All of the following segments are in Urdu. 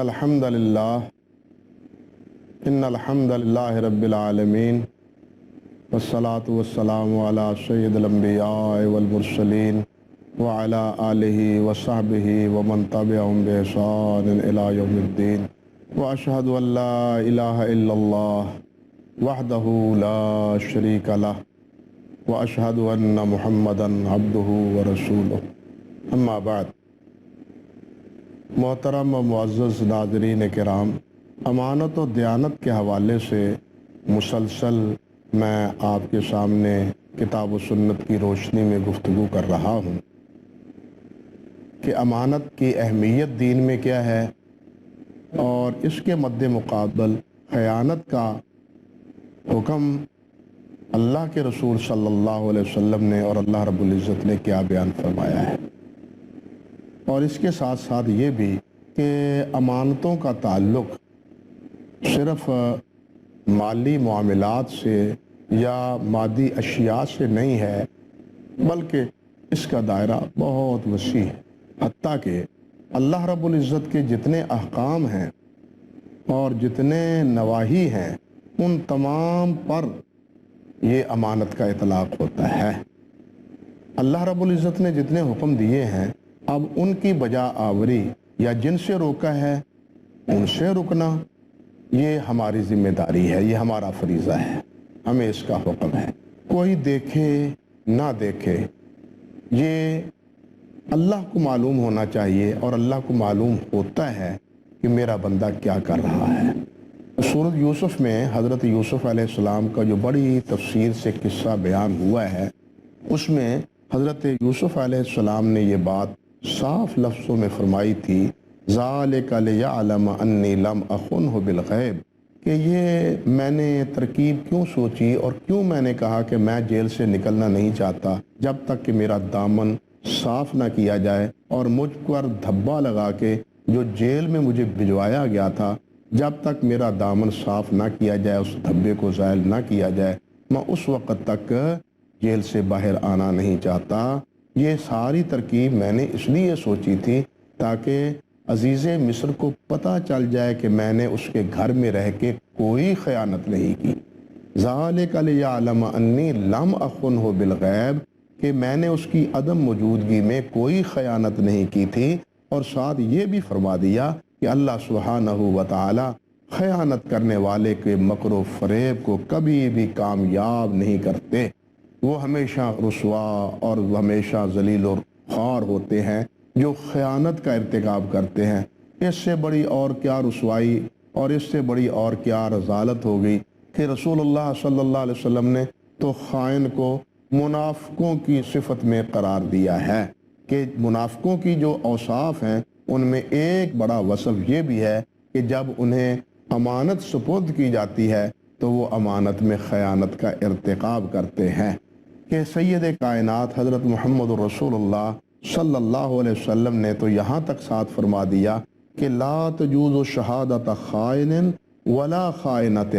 الحمد للہ رب العالمین والصلاة والسلام علی سید الانبیاء والمرسلین وعلی آلہ وصحبہ ومن تبعہم بإحسان الی یوم الدین واشہد ان لا الہ الا اللہ وحدہ لا شریک لہ واشہد ان محمدا عبدہ ورسولہ اما بعد۔ محترم و معزز ناظرین کرام، امانت و دیانت کے حوالے سے مسلسل میں آپ کے سامنے کتاب و سنت کی روشنی میں گفتگو کر رہا ہوں کہ امانت کی اہمیت دین میں کیا ہے اور اس کے مد مقابل خیانت کا حکم اللہ کے رسول صلی اللہ علیہ وسلم نے اور اللہ رب العزت نے کیا بیان فرمایا ہے، اور اس کے ساتھ ساتھ یہ بھی کہ امانتوں کا تعلق صرف مالی معاملات سے یا مادی اشیاء سے نہیں ہے، بلکہ اس کا دائرہ بہت وسیع ہے، حتیٰ کہ اللہ رب العزت کے جتنے احکام ہیں اور جتنے نواہی ہیں ان تمام پر یہ امانت کا اطلاق ہوتا ہے۔ اللہ رب العزت نے جتنے حکم دیے ہیں، اب ان کی بجا آوری یا جن سے روکا ہے ان سے رکنا یہ ہماری ذمہ داری ہے، یہ ہمارا فریضہ ہے، ہمیں اس کا حکم ہے۔ کوئی دیکھے نہ دیکھے یہ اللہ کو معلوم ہونا چاہیے، اور اللہ کو معلوم ہوتا ہے کہ میرا بندہ کیا کر رہا ہے۔ سورۃ یوسف میں حضرت یوسف علیہ السلام کا جو بڑی تفصیل سے قصہ بیان ہوا ہے، اس میں حضرت یوسف علیہ السلام نے یہ بات صاف لفظوں میں فرمائی تھی، ذَلِكَ لِيَعْلَمَ أَنِّي لَمْ أَخُنْهُ بِالْغَيْبِ، کہ یہ میں نے ترکیب کیوں سوچی اور کیوں میں نے کہا کہ میں جیل سے نکلنا نہیں چاہتا جب تک کہ میرا دامن صاف نہ کیا جائے، اور مجھ پر دھبا لگا کے جو جیل میں مجھے بھجوایا گیا تھا جب تک میرا دامن صاف نہ کیا جائے، اس دھبے کو زائل نہ کیا جائے، میں اس وقت تک جیل سے باہر آنا نہیں چاہتا۔ یہ ساری ترکیب میں نے اس لیے سوچی تھی تاکہ عزیز مصر کو پتہ چل جائے کہ میں نے اس کے گھر میں رہ کے کوئی خیانت نہیں کی۔ ذَلِكَ لِيَعْلَمَ أَنِّي لَمْ أَخُنْهُ بِالْغَيْبِ، کہ میں نے اس کی عدم موجودگی میں کوئی خیانت نہیں کی تھی، اور ساتھ یہ بھی فرما دیا کہ اللہ سبحانہ و تعالی خیانت کرنے والے کے مکر و فریب کو کبھی بھی کامیاب نہیں کرتے، وہ ہمیشہ رسوا اور ہمیشہ ذلیل و خوار ہوتے ہیں جو خیانت کا ارتکاب کرتے ہیں۔ اس سے بڑی اور کیا رسوائی اور اس سے بڑی اور کیا رذالت ہو گئی کہ رسول اللہ صلی اللہ علیہ وسلم نے تو خائن کو منافقوں کی صفت میں قرار دیا ہے، کہ منافقوں کی جو اوصاف ہیں ان میں ایک بڑا وصف یہ بھی ہے کہ جب انہیں امانت سپرد کی جاتی ہے تو وہ امانت میں خیانت کا ارتکاب کرتے ہیں، کہ سید کائنات حضرت محمد رسول اللہ صلی اللہ علیہ وسلم نے تو یہاں تک ساتھ فرما دیا کہ لا تجوز شہادت خائن ولا خائنۃ،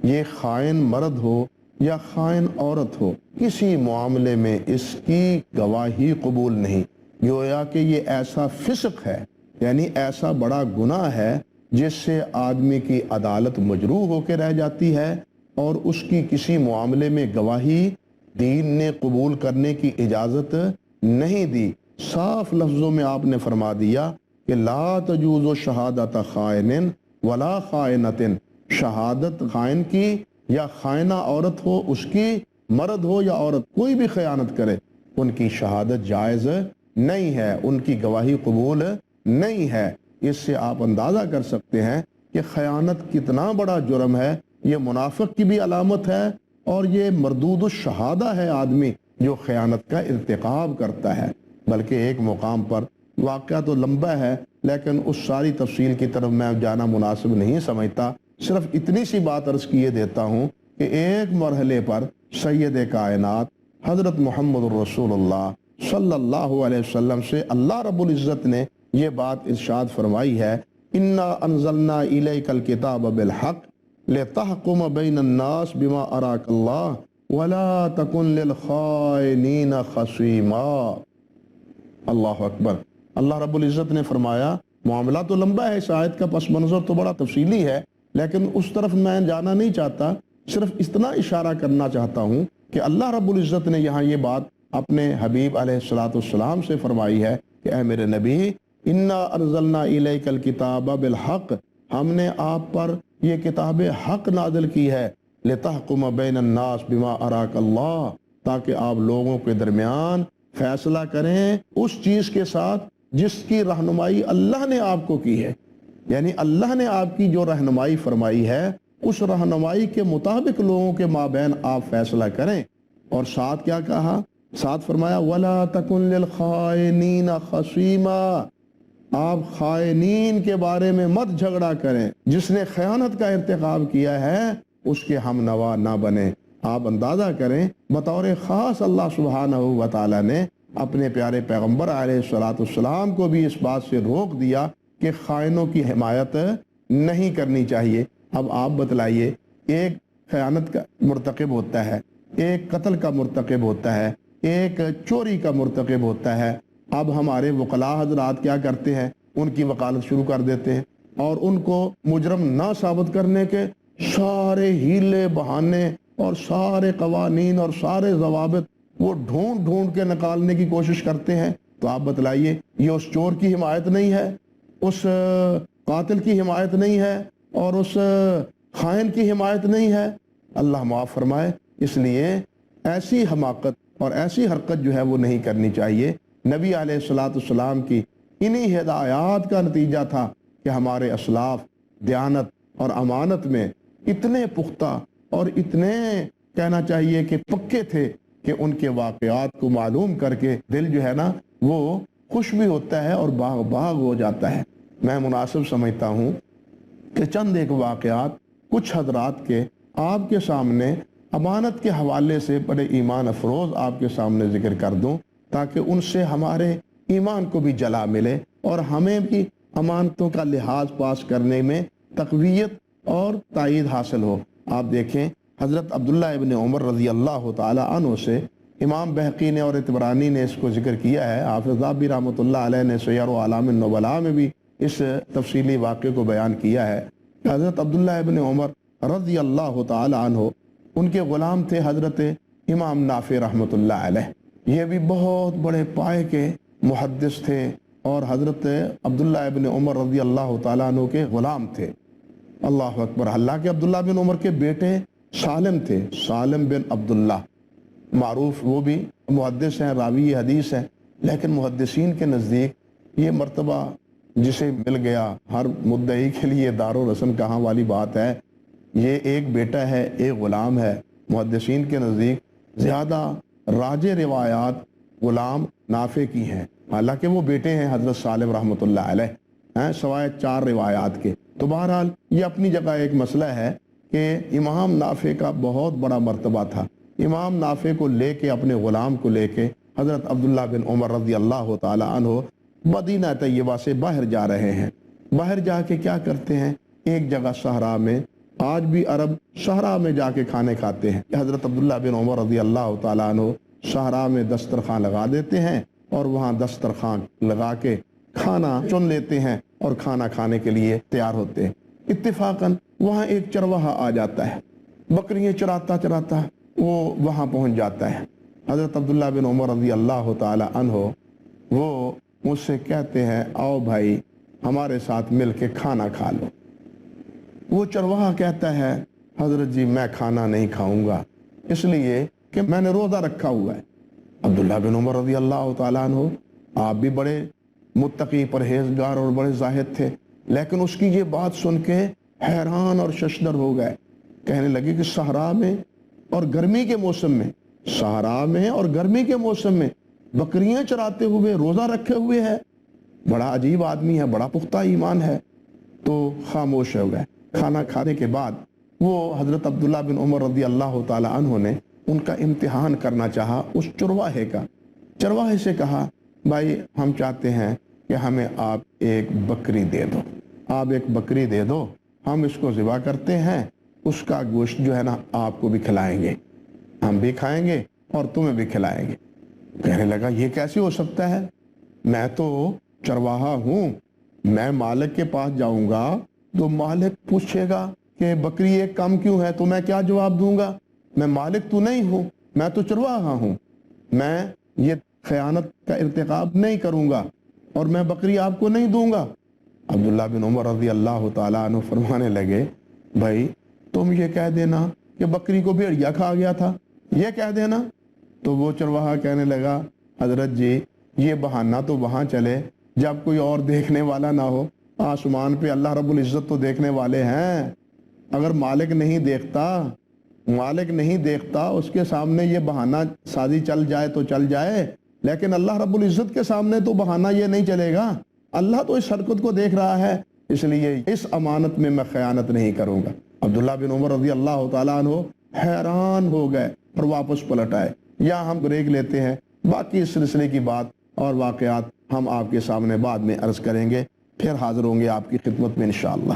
یہ خائن مرد ہو یا خائن عورت ہو، کسی معاملے میں اس کی گواہی قبول نہیں، گویا کہ یہ ایسا فسق ہے، یعنی ایسا بڑا گناہ ہے جس سے آدمی کی عدالت مجروح ہو کے رہ جاتی ہے، اور اس کی کسی معاملے میں گواہی دین نے قبول کرنے کی اجازت نہیں دی۔ صاف لفظوں میں آپ نے فرما دیا کہ لا تجوز شہادت خائن ولا خائنۃ، شہادت خائن کی یا خائنہ عورت ہو، اس کی مرد ہو یا عورت، کوئی بھی خیانت کرے، ان کی شہادت جائز نہیں ہے، ان کی گواہی قبول نہیں ہے۔ اس سے آپ اندازہ کر سکتے ہیں کہ خیانت کتنا بڑا جرم ہے، یہ منافق کی بھی علامت ہے، اور یہ مردود الشہادہ ہے آدمی جو خیانت کا ارتکاب کرتا ہے۔ بلکہ ایک مقام پر واقعہ تو لمبا ہے، لیکن اس ساری تفصیل کی طرف میں جانا مناسب نہیں سمجھتا، صرف اتنی سی بات عرض کیے دیتا ہوں کہ ایک مرحلے پر سید کائنات حضرت محمد رسول اللہ صلی اللہ علیہ وسلم سے اللہ رب العزت نے یہ بات ارشاد فرمائی ہے، اِنَّا أَنزَلْنَا إِلَيْكَ الْكِتَابَ بِالْحَقِّ لِتَحْكُمَ بَيْنَ النَّاسِ بِمَا أَرَاكَ اللَّهُ وَلَا تَكُنْ لِلْخَائِنِينَ خَصِيمًا۔ اللہ اکبر۔ اللہ رب العزت نے فرمایا معاملہ تو لمبا ہے، اس آیت کا پس منظر تو بڑا تفصیلی ہے، لیکن اس طرف میں جانا نہیں چاہتا، صرف اتنا اشارہ کرنا چاہتا ہوں کہ اللہ رب العزت نے یہاں یہ بات اپنے حبیب علیہ الصلوۃ والسلام سے فرمائی ہے کہ اے میرے نبی، انا انزلنا الیک الکتاب بالحق، ہم نے آپ پر یہ کتاب حق نازل کی ہے، لتحکم بین الناس بما اراک اللہ، تاکہ آپ لوگوں کے درمیان فیصلہ کریں اس چیز کے ساتھ جس کی رہنمائی اللہ نے آپ کو کی ہے، یعنی اللہ نے آپ کی جو رہنمائی فرمائی ہے اس رہنمائی کے مطابق لوگوں کے مابین آپ فیصلہ کریں۔ اور ساتھ کیا کہا؟ ساتھ فرمایا وَلَا تَكُنْ لِلْخَائِنِينَ خَصِيمًا، آپ خائنین کے بارے میں مت جھگڑا کریں، جس نے خیانت کا ارتکاب کیا ہے اس کے ہم نوا نہ بنے۔ آپ اندازہ کریں بطور خاص اللہ سبحانہ و تعالی نے اپنے پیارے پیغمبر علیہ الصلوۃ والسلام کو بھی اس بات سے روک دیا کہ خائنوں کی حمایت نہیں کرنی چاہیے۔ اب آپ بتلائیے، ایک خیانت کا مرتکب ہوتا ہے، ایک قتل کا مرتکب ہوتا ہے، ایک چوری کا مرتکب ہوتا ہے، اب ہمارے وکلاء حضرات کیا کرتے ہیں؟ ان کی وکالت شروع کر دیتے ہیں اور ان کو مجرم نہ ثابت کرنے کے سارے ہیلے بہانے اور سارے قوانین اور سارے ضوابط وہ ڈھونڈ ڈھونڈ کے نکالنے کی کوشش کرتے ہیں۔ تو آپ بتلائیے، یہ اس چور کی حمایت نہیں ہے، اس قاتل کی حمایت نہیں ہے اور اس خائن کی حمایت نہیں ہے؟ اللہ معاف فرمائے۔ اس لیے ایسی حماقت اور ایسی حرکت جو ہے وہ نہیں کرنی چاہیے۔ نبی علیہ الصلوۃ والسلام کی انہی ہدایات کا نتیجہ تھا کہ ہمارے اسلاف دیانت اور امانت میں اتنے پختہ اور اتنے کہنا چاہیے کہ پکے تھے کہ ان کے واقعات کو معلوم کر کے دل جو ہے نا وہ خوش بھی ہوتا ہے اور باغ باغ ہو جاتا ہے۔ میں مناسب سمجھتا ہوں کہ چند ایک واقعات کچھ حضرات کے آپ کے سامنے امانت کے حوالے سے بڑے ایمان افروز آپ کے سامنے ذکر کر دوں، تاکہ ان سے ہمارے ایمان کو بھی جلا ملے اور ہمیں بھی امانتوں کا لحاظ پاس کرنے میں تقویت اور تائید حاصل ہو۔ آپ دیکھیں حضرت عبداللہ ابن عمر رضی اللہ تعالی عنہ سے امام بہقی نے اور طبرانی نے اس کو ذکر کیا ہے، حافظ ذہبی رحمۃ اللہ علیہ نے سیر اعلام النبلاء میں بھی اس تفصیلی واقعے کو بیان کیا ہے کہ حضرت عبداللہ ابن عمر رضی اللہ تعالی عنہ، ان کے غلام تھے حضرت امام نافع رحمۃ اللہ علیہ، یہ بھی بہت بڑے پائے کے محدث تھے اور حضرت عبداللہ ابن عمر رضی اللہ تعالیٰ عنہ کے غلام تھے۔ اللہ اکبر۔ اللہ کے عبداللہ بن عمر کے بیٹے سالم تھے، سالم بن عبداللہ، معروف وہ بھی محدث ہیں، راوی حدیث ہیں، لیکن محدثین کے نزدیک یہ مرتبہ جسے مل گیا ہر مدعی کے لیے دار و رسن کہاں والی بات ہے۔ یہ ایک بیٹا ہے، ایک غلام ہے۔ محدثین کے نزدیک زیادہ راجع روایات غلام نافع کی ہیں، حالانکہ وہ بیٹے ہیں حضرت سالم رحمۃ اللہ علیہ ہیں سوائے 4 روایات کے۔ تو بہرحال یہ اپنی جگہ ایک مسئلہ ہے کہ امام نافع کا بہت بڑا مرتبہ تھا۔ امام نافع کو لے کے، اپنے غلام کو لے کے حضرت عبداللہ بن عمر رضی اللہ تعالی عنہ مدینہ طیبہ سے باہر جا رہے ہیں۔ باہر جا کے کیا کرتے ہیں؟ ایک جگہ صحرا میں، آج بھی عرب صحرا میں جا کے کھانے کھاتے ہیں۔ حضرت عبداللہ بن عمر رضی اللہ تعالی عنہ صحرا میں دسترخوان لگا دیتے ہیں اور وہاں دسترخوان لگا کے کھانا چن لیتے ہیں اور کھانا کھانے کے لیے تیار ہوتے ہیں۔ اتفاقاً وہاں ایک چرواہا آ جاتا ہے، بکریاں چراتا چراتا وہ وہاں پہنچ جاتا ہے۔ حضرت عبداللہ بن عمر رضی اللہ تعالی عنہ وہ مجھ سے کہتے ہیں آؤ بھائی ہمارے ساتھ مل کے کھانا کھا لو۔ وہ چرواہا کہتا ہے حضرت جی میں کھانا نہیں کھاؤں گا، اس لیے کہ میں نے روزہ رکھا ہوا ہے۔ عبداللہ بن عمر رضی اللہ تعالیٰ عنہ آپ بھی بڑے متقی پرہیزگار اور بڑے زاہد تھے، لیکن اس کی یہ بات سن کے حیران اور ششدر ہو گئے۔ کہنے لگے کہ صحرا میں اور گرمی کے موسم میں، صحرا میں اور گرمی کے موسم میں بکریاں چراتے ہوئے روزہ رکھے ہوئے ہے، بڑا عجیب آدمی ہے، بڑا پختہ ایمان ہے۔ تو خاموش ہو گئے۔ کھانا کھانے کے بعد وہ حضرت عبداللہ بن عمر رضی اللہ تعالی عنہ نے ان کا امتحان کرنا چاہا اس چرواہے کا۔ چرواہے سے کہا بھائی ہم چاہتے ہیں کہ ہمیں آپ ایک بکری دے دو، آپ ایک بکری دے دو، ہم اس کو ذبح کرتے ہیں، اس کا گوشت جو ہے نا آپ کو بھی کھلائیں گے، ہم بھی کھائیں گے اور تمہیں بھی کھلائیں گے۔ کہنے لگا یہ کیسے ہو سکتا ہے، میں تو چرواہا ہوں، میں مالک کے پاس جاؤں گا تو مالک پوچھے گا کہ بکری ایک کم کیوں ہے، تو میں کیا جواب دوں گا؟ میں مالک تو نہیں ہوں، میں تو چرواہا ہوں، میں یہ خیانت کا ارتکاب نہیں کروں گا اور میں بکری آپ کو نہیں دوں گا۔ عبداللہ بن عمر رضی اللہ تعالیٰ عنہ فرمانے لگے، بھائی تم یہ کہہ دینا کہ بکری کو بھیڑیا کھا گیا تھا، یہ کہہ دینا۔ تو وہ چرواہا کہنے لگا، حضرت جی یہ بہانہ تو وہاں چلے جب کوئی اور دیکھنے والا نہ ہو، آسمان پہ اللہ رب العزت تو دیکھنے والے ہیں، اگر مالک نہیں دیکھتا اس کے سامنے یہ بہانہ سازی چل جائے تو چل جائے، لیکن اللہ رب العزت کے سامنے تو بہانہ یہ نہیں چلے گا، اللہ تو اس حرکت کو دیکھ رہا ہے، اس لیے اس امانت میں خیانت نہیں کروں گا۔ عبداللہ بن عمر رضی اللہ تعالیٰ عنہ حیران ہو گئے اور واپس پلٹ آئے۔ یہاں ہم بریک لیتے ہیں، باقی اس سلسلے کی بات اور واقعات ہم آپ کے سامنے بعد میں عرض کریں گے، پھر حاضر ہوں گے آپ کی خدمت میں انشاءاللہ۔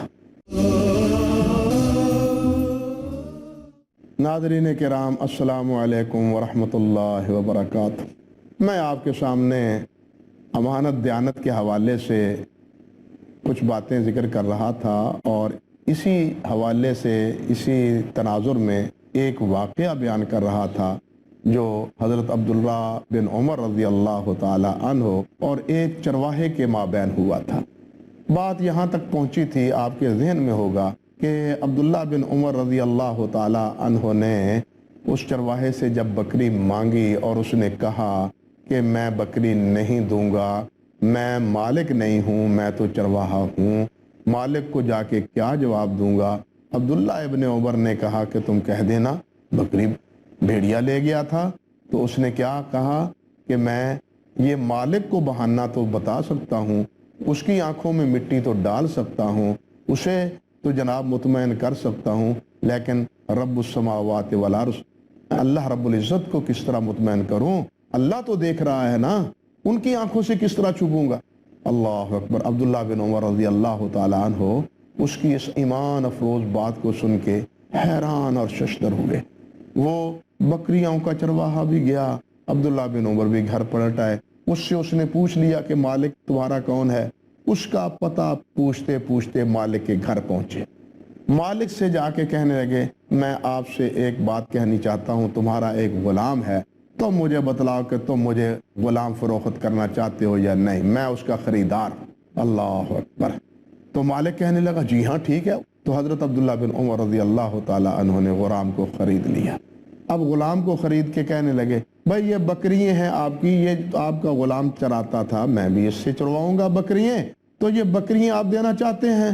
ناظرین کرام، السلام علیکم ورحمۃ اللہ وبرکاتہ۔ میں آپ کے سامنے امانت دیانت کے حوالے سے کچھ باتیں ذکر کر رہا تھا، اور اسی حوالے سے اسی تناظر میں ایک واقعہ بیان کر رہا تھا جو حضرت عبداللہ بن عمر رضی اللہ تعالی عنہ اور ایک چرواہے کے مابین ہوا تھا۔ بات یہاں تک پہنچی تھی، آپ کے ذہن میں ہوگا کہ عبداللہ بن عمر رضی اللہ تعالی عنہ نے اس چرواہے سے جب بکری مانگی اور اس نے کہا کہ میں بکری نہیں دوں گا، میں مالک نہیں ہوں، میں تو چرواہا ہوں، مالک کو جا کے کیا جواب دوں گا؟ عبداللہ ابن عمر نے کہا کہ تم کہہ دینا بکری بھیڑیا لے گیا تھا۔ تو اس نے کیا کہا کہ میں یہ مالک کو بہانہ تو بتا سکتا ہوں، اس کی آنکھوں میں مٹی تو ڈال سکتا ہوں، اسے تو جناب مطمئن کر سکتا ہوں، لیکن رب السماوات والارض اللہ رب العزت کو کس طرح مطمئن کروں؟ اللہ تو دیکھ رہا ہے نا، ان کی آنکھوں سے کس طرح چھپوں گا؟ اللہ اکبر۔ عبداللہ بن عمر رضی اللہ تعالیٰ عنہ اس کی اس ایمان افروز بات کو سن کے حیران اور ششدر ہوئے۔ وہ بکریوں کا چرواہا بھی گیا، عبداللہ بن عمر بھی گھر پلٹ آئے، اس نے پوچھ لیا کہ مالک تمہارا کون ہے؟ اس کا پتہ پوچھتے پوچھتے مالک کے گھر پہنچے۔ مالک سے جا کے کہنے لگے، میں آپ سے ایک بات کہنی چاہتا ہوں، تمہارا ایک غلام ہے، تم مجھے بتلاؤ کہ تم مجھے غلام فروخت کرنا چاہتے ہو یا نہیں، میں اس کا خریدار۔ اللہ اکبر۔ تو مالک کہنے لگا جی ہاں ٹھیک ہے۔ تو حضرت عبداللہ بن عمر رضی اللہ تعالی عنہ نے غلام کو خرید لیا۔ اب غلام کو خرید کے کہنے لگے، بھائی یہ بکریاں ہیں آپ کی، یہ آپ کا غلام چراتا تھا، میں بھی اس سے چرواؤں گا بکریاں، تو یہ بکریاں آپ دینا چاہتے ہیں؟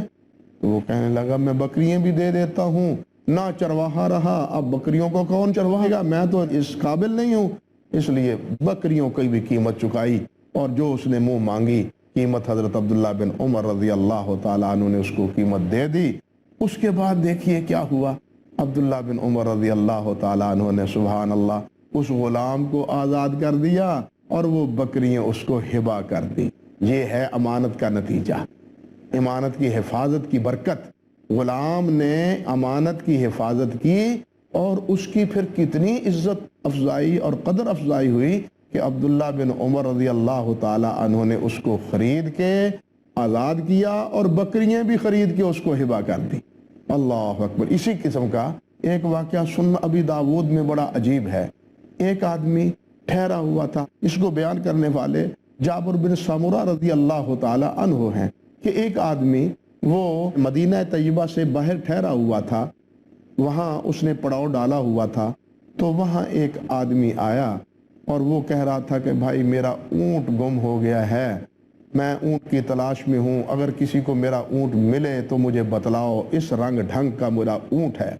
تو وہ کہنے لگا میں بکریاں بھی دے دیتا ہوں، نہ چرواہا رہا، اب بکریوں کو کون چروائے گا، میں تو اس قابل نہیں ہوں۔ اس لیے بکریوں کی بھی قیمت چکائی، اور جو اس نے منہ مانگی قیمت حضرت عبداللہ بن عمر رضی اللہ تعالیٰ عنہ نے اس کو قیمت دے دی۔ اس کے بعد دیکھیے کیا ہوا، عبداللہ بن عمر رضی اللہ تعالیٰ عنہ نے سبحان اللہ اس غلام کو آزاد کر دیا اور وہ بکریاں اس کو ہبہ کر دی۔ یہ ہے امانت کا نتیجہ، امانت کی حفاظت کی برکت۔ غلام نے امانت کی حفاظت کی اور اس کی پھر کتنی عزت افزائی اور قدر افزائی ہوئی کہ عبداللہ بن عمر رضی اللہ تعالی عنہ نے اس کو خرید کے آزاد کیا اور بکریاں بھی خرید کے اس کو ہبہ کر دی۔ اللہ اکبر۔ اسی قسم کا ایک واقعہ سنن ابی داود میں بڑا عجیب ہے۔ ایک آدمی ٹھہرا ہوا تھا، اس کو بیان کرنے والے جابر بن سمرہ رضی اللہ تعالی عنہ ہیں کہ ایک آدمی وہ مدینہ طیبہ سے باہر ٹھہرا ہوا تھا، وہاں اس نے پڑاؤ ڈالا ہوا تھا، تو وہاں ایک آدمی آیا اور وہ کہہ رہا تھا کہ بھائی میرا اونٹ گم ہو گیا ہے، میں اونٹ کی تلاش میں ہوں، اگر کسی کو میرا اونٹ ملے تو مجھے بتلاؤ، اس رنگ ڈھنگ کا میرا اونٹ ہے۔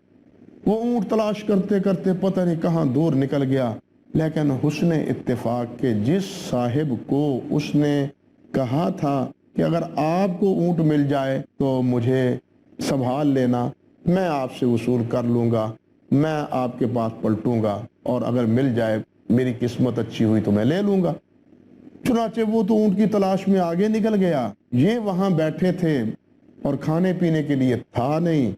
وہ اونٹ تلاش کرتے کرتے پتہ نہیں کہاں دور نکل گیا، لیکن حسن اتفاق کے جس صاحب کو اس نے کہا تھا کہ اگر آپ کو اونٹ مل جائے تو مجھے سنبھال لینا، میں آپ سے وصول کر لوں گا، میں آپ کے پاس پلٹوں گا، اور اگر مل جائے میری قسمت اچھی ہوئی تو میں لے لوں گا۔ چنانچہ وہ تو اونٹ کی تلاش میں آگے نکل گیا، یہ وہاں بیٹھے تھے اور کھانے پینے کے لیے تھا نہیں۔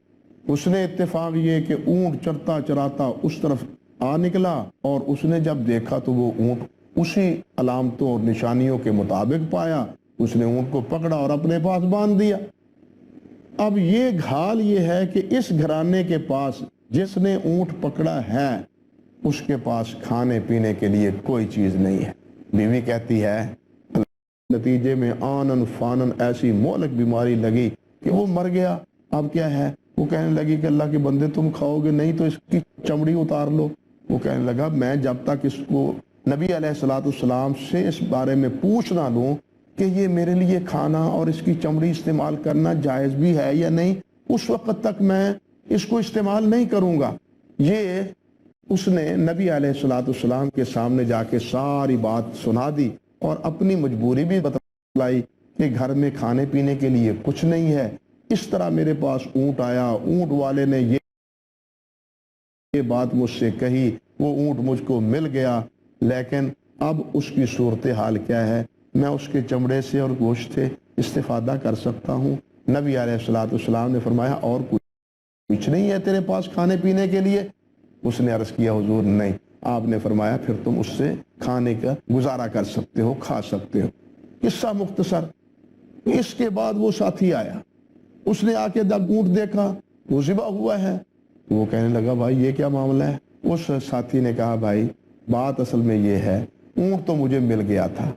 اس نے اتفاق یہ کہ اونٹ چرتا چراتا اس طرف آ نکلا، اور اس نے جب دیکھا تو وہ اونٹ اسی علامتوں اور نشانیوں کے مطابق پایا اس نے اونٹ کو پکڑا اور اپنے پاس باندھ دیا۔ اب یہ حال یہ ہے کہ اس گھرانے کے پاس جس نے اونٹ پکڑا ہے اس کے پاس کھانے پینے کے لیے کوئی چیز نہیں ہے۔ بیوی کہتی ہے نتیجے میں آنن فانن ایسی مہلک بیماری لگی کہ وہ مر گیا۔ اب کیا ہے؟ وہ کہنے لگی کہ اللہ کے بندے تم کھاؤ گے نہیں تو اس کی چمڑی اتار لو۔ وہ کہنے لگا میں جب تک اس کو نبی علیہ السلام سے اس بارے میں پوچھ نہ لوں کہ یہ میرے لیے کھانا اور اس کی چمڑی استعمال کرنا جائز بھی ہے یا نہیں، اس وقت تک میں اس کو استعمال نہیں کروں گا۔ یہ اس نے نبی علیہ السلام کے سامنے جا کے ساری بات سنا دی اور اپنی مجبوری بھی بتلائی کہ گھر میں کھانے پینے کے لیے کچھ نہیں ہے، اس طرح میرے پاس اونٹ آیا، اونٹ والے نے یہ بات مجھ سے کہی، وہ اونٹ مجھ کو مل گیا، لیکن اب اس کی صورتحال کیا ہے؟ میں اس کے چمڑے سے اور گوشت سے استفادہ کر سکتا ہوں۔ نبی علیہ السلام نے فرمایا اور کچھ نہیں ہے تیرے پاس کھانے پینے کے لیے؟ اس نے عرض کیا حضور نہیں۔ آپ نے فرمایا پھر تم اس سے کھانے کا گزارا کر سکتے ہو، کھا سکتے ہو۔ قصہ مختصر۔ اس کے بعد وہ ساتھی آیا، اس نے آ کے جب اونٹ دیکھا وہ ذبح ہوا ہے، وہ کہنے لگا بھائی یہ کیا معاملہ ہے؟ اس ساتھی نے کہا بھائی بات اصل میں یہ ہے، اونٹ تو مجھے مل گیا تھا،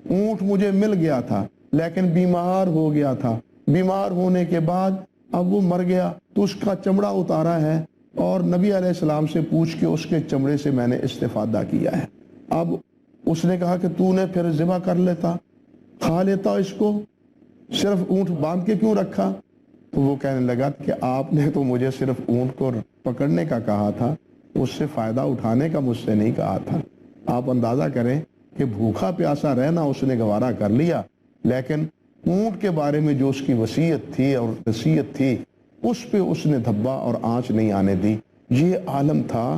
اونٹ مجھے مل گیا تھا لیکن بیمار ہو گیا تھا، بیمار ہونے کے بعد اب وہ مر گیا تو اس کا چمڑا اتارا ہے اور نبی علیہ السلام سے پوچھ کے اس کے چمڑے سے میں نے استفادہ کیا ہے۔ اب اس نے کہا کہ تو نے پھر ذبح کر لیتا، کھا لیتا اس کو، صرف اونٹ باندھ کے کیوں رکھا؟ تو وہ کہنے لگا کہ آپ نے تو مجھے صرف اونٹ کو پکڑنے کا کہا تھا، اس سے فائدہ اٹھانے کا مجھ سے نہیں کہا تھا۔ آپ اندازہ کریں کہ بھوکا پیاسا رہنا اس نے گوارا کر لیا، لیکن اونٹ کے بارے میں جو اس کی وصیت تھی اور نصیحت تھی اس پہ اس نے دھبا اور آنچ نہیں آنے دی۔ یہ عالم تھا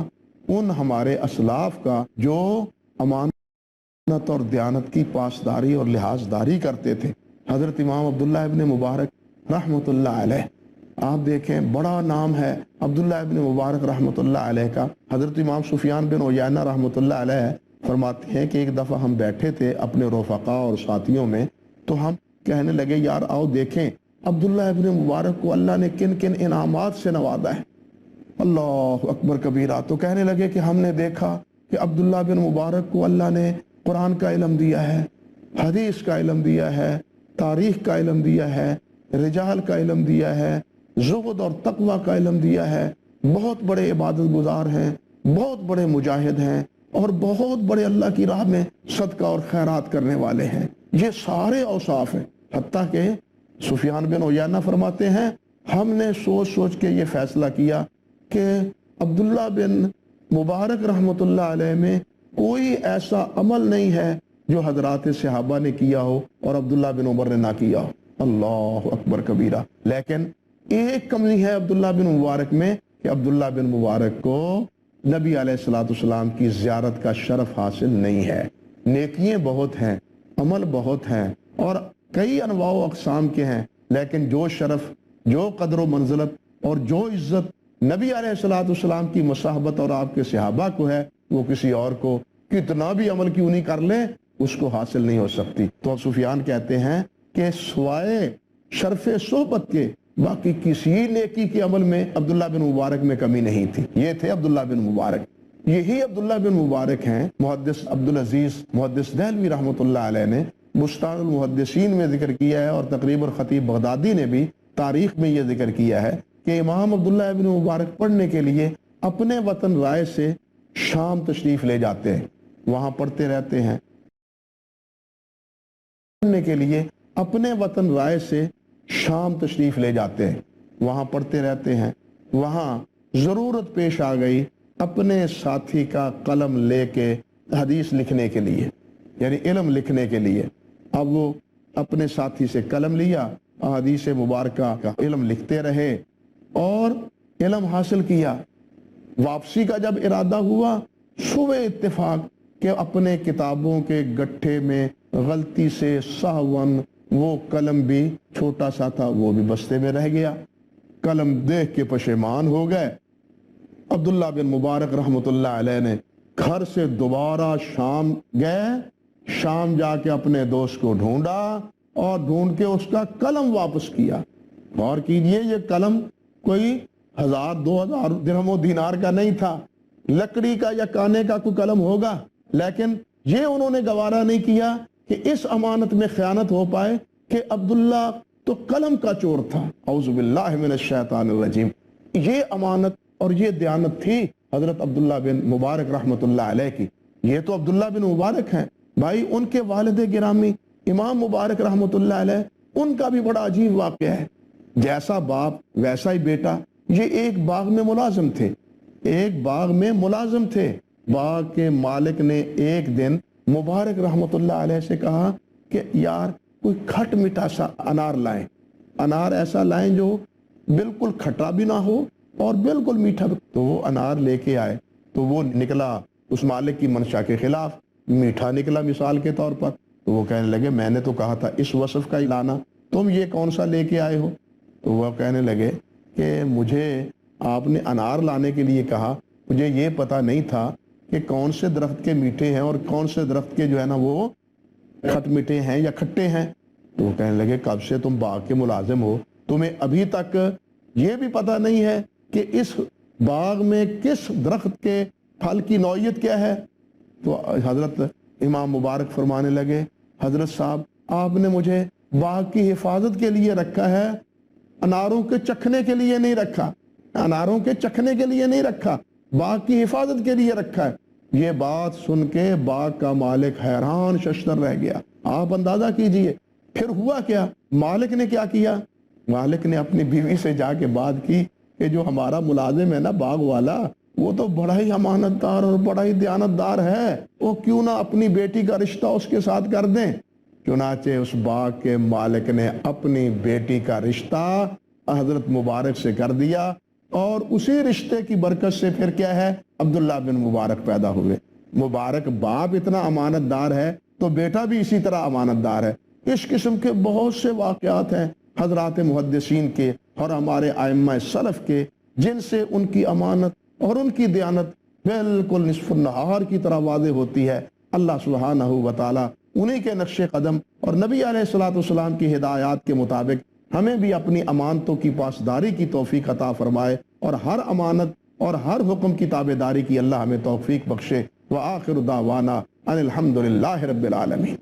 ان ہمارے اسلاف کا جو امانت اور دیانت کی پاسداری اور لحاظداری کرتے تھے۔ حضرت امام عبداللہ ابن مبارک رحمۃ اللہ علیہ، آپ دیکھیں بڑا نام ہے عبداللہ ابن مبارک رحمۃ اللہ علیہ کا۔ حضرت امام سفیان بن عیینہ رحمۃ اللہ علیہ فرماتے ہیں کہ ایک دفعہ ہم بیٹھے تھے اپنے رفقا اور ساتھیوں میں، تو ہم کہنے لگے یار آؤ دیکھیں عبداللہ ابن مبارک کو اللہ نے کن کن انعامات سے نوازا ہے۔ اللہ اکبر کبیرہ۔ تو کہنے لگے کہ ہم نے دیکھا کہ عبداللہ بن مبارک کو اللہ نے قرآن کا علم دیا ہے، حدیث کا علم دیا ہے، تاریخ کا علم دیا ہے، رجال کا علم دیا ہے، زہد اور تقوی کا علم دیا ہے، بہت بڑے عبادت گزار ہیں، بہت بڑے مجاہد ہیں اور بہت بڑے اللہ کی راہ میں صدقہ اور خیرات کرنے والے ہیں۔ یہ سارے اوصاف ہیں۔ حتیٰ کہ سفیان بن عیینہ فرماتے ہیں ہم نے سوچ سوچ کے یہ فیصلہ کیا کہ عبداللہ بن مبارک رحمۃ اللہ علیہ میں کوئی ایسا عمل نہیں ہے جو حضرات صحابہ نے کیا ہو اور عبداللہ بن عمر نے نہ کیا ہو۔ اللہ اکبر کبیرہ۔ لیکن ایک کمی ہے عبداللہ بن مبارک میں کہ عبداللہ بن مبارک کو نبی علیہ السلام کی زیارت کا شرف حاصل نہیں ہے۔ نیکیاں بہت ہیں، عمل بہت ہیں اور کئی انواع و اقسام کے ہیں، لیکن جو شرف، جو قدر و منزلت اور جو عزت نبی علیہ السلام کی مصاحبت اور آپ کے صحابہ کو ہے وہ کسی اور کو کتنا بھی عمل کیوں نہیں کر لے اس کو حاصل نہیں ہو سکتی۔ تو سفیان کہتے ہیں کہ سوائے شرف صحبت کے باقی کسی نیکی کے عمل میں عبداللہ بن مبارک میں کمی نہیں تھی۔ یہ تھے عبداللہ بن مبارک۔ یہی عبداللہ بن مبارک ہیں محدث عبدالعزیز محدث دہلوی رحمۃ اللہ علیہ نے بستان المحدثین میں ذکر کیا ہے، اور تقریباً خطیب بغدادی نے بھی تاریخ میں یہ ذکر کیا ہے کہ امام عبداللہ ابن مبارک پڑھنے کے لیے اپنے وطن رائے سے شام تشریف لے جاتے ہیں، وہاں پڑھتے رہتے ہیں۔ پڑھنے کے لیے اپنے وطن رائے سے شام تشریف لے جاتے ہیں، وہاں پڑھتے رہتے ہیں۔ وہاں ضرورت پیش آ گئی اپنے ساتھی کا قلم لے کے حدیث لکھنے کے لیے، یعنی علم لکھنے کے لیے۔ اب وہ اپنے ساتھی سے قلم لیا، حدیث مبارکہ کا علم لکھتے رہے اور علم حاصل کیا۔ واپسی کا جب ارادہ ہوا صبح اتفاق کہ اپنے کتابوں کے گٹھے میں غلطی سے سہون وہ قلم بھی چھوٹا سا تھا، وہ بھی بستے میں رہ گیا۔ قلم دیکھ کے پشیمان ہو گئے۔ عبداللہ بن مبارک رحمۃ اللہ علیہ نے گھر سے دوبارہ شام گئے، شام جا کے اپنے دوست کو ڈھونڈا اور ڈھونڈ کے اس کا قلم واپس کیا۔ غور کیجئے، یہ قلم کوئی 1000 2000 درہم و دینار کا نہیں تھا، لکڑی کا یا کانے کا کوئی قلم ہوگا، لیکن یہ انہوں نے گوارا نہیں کیا کہ اس امانت میں خیانت ہو پائے کہ عبداللہ تو قلم کا چور تھا۔ اعوذ باللہ من الشیطان الرجیم۔ یہ امانت اور یہ دیانت تھی حضرت عبداللہ بن مبارک رحمت اللہ علیہ کی۔ یہ تو عبداللہ بن مبارک ہیں بھائی، ان کے والد گرامی امام مبارک رحمت اللہ علیہ، ان کا بھی بڑا عجیب واقعہ ہے۔ جیسا باپ ویسا ہی بیٹا، یہ ایک باغ میں ملازم تھے، ایک باغ میں ملازم تھے۔ باغ کے مالک نے ایک دن مبارک رحمت اللہ علیہ سے کہا کہ یار کوئی کھٹ میٹھا سا انار لائیں، انار ایسا لائیں جو بالکل کھٹا بھی نہ ہو اور بالکل میٹھا بھی۔ تو وہ انار لے کے آئے تو وہ نکلا اس مالک کی منشا کے خلاف، میٹھا نکلا مثال کے طور پر۔ تو وہ کہنے لگے میں نے تو کہا تھا اس وصف کا ہی لانا، تم یہ کون سا لے کے آئے ہو؟ تو وہ کہنے لگے کہ مجھے آپ نے انار لانے کے لیے کہا، مجھے یہ پتہ نہیں تھا کہ کون سے درخت کے میٹھے ہیں اور کون سے درخت کے جو ہے نا وہ کھٹ میٹھے ہیں یا کھٹے ہیں۔ تو وہ کہنے لگے کب سے تم باغ کے ملازم ہو، تمہیں ابھی تک یہ بھی پتہ نہیں ہے کہ اس باغ میں کس درخت کے پھل کی نوعیت کیا ہے؟ تو حضرت امام مبارک فرمانے لگے حضرت صاحب آپ نے مجھے باغ کی حفاظت کے لیے رکھا ہے، اناروں کے چکھنے کے لیے نہیں رکھا، اناروں کے چکھنے کے لیے نہیں رکھا، باغ کی حفاظت کے لیے رکھا ہے۔ یہ بات سن کے باغ کا مالک حیران ششدر رہ گیا۔ آپ اندازہ کیجئے پھر ہوا کیا؟ مالک نے کیا کیا؟ مالک نے اپنی بیوی سے جا کے بات کی کہ جو ہمارا ملازم ہے نا باغ والا، وہ تو بڑا ہی امانت دار اور بڑا ہی دیانتدار ہے، وہ کیوں نہ اپنی بیٹی کا رشتہ اس کے ساتھ کر دیں۔ چنانچہ اس باغ کے مالک نے اپنی بیٹی کا رشتہ حضرت مبارک سے کر دیا، اور اسی رشتے کی برکت سے پھر کیا ہے، عبداللہ بن مبارک پیدا ہوئے۔ مبارک باپ اتنا امانت دار ہے تو بیٹا بھی اسی طرح امانت دار ہے۔ اس قسم کے بہت سے واقعات ہیں حضرات محدثین کے اور ہمارے ائمہ سلف کے، جن سے ان کی امانت اور ان کی دیانت بالکل نصف النہار کی طرح واضح ہوتی ہے۔ اللہ سبحانہ و تعالی انہی کے نقش قدم اور نبی علیہ الصلوۃ والسلام کی ہدایات کے مطابق ہمیں بھی اپنی امانتوں کی پاسداری کی توفیق عطا فرمائے، اور ہر امانت اور ہر حکم کی تابعداری کی اللہ ہمیں توفیق بخشے۔ وآخر دعوانا ان الحمد للہ رب العالمین۔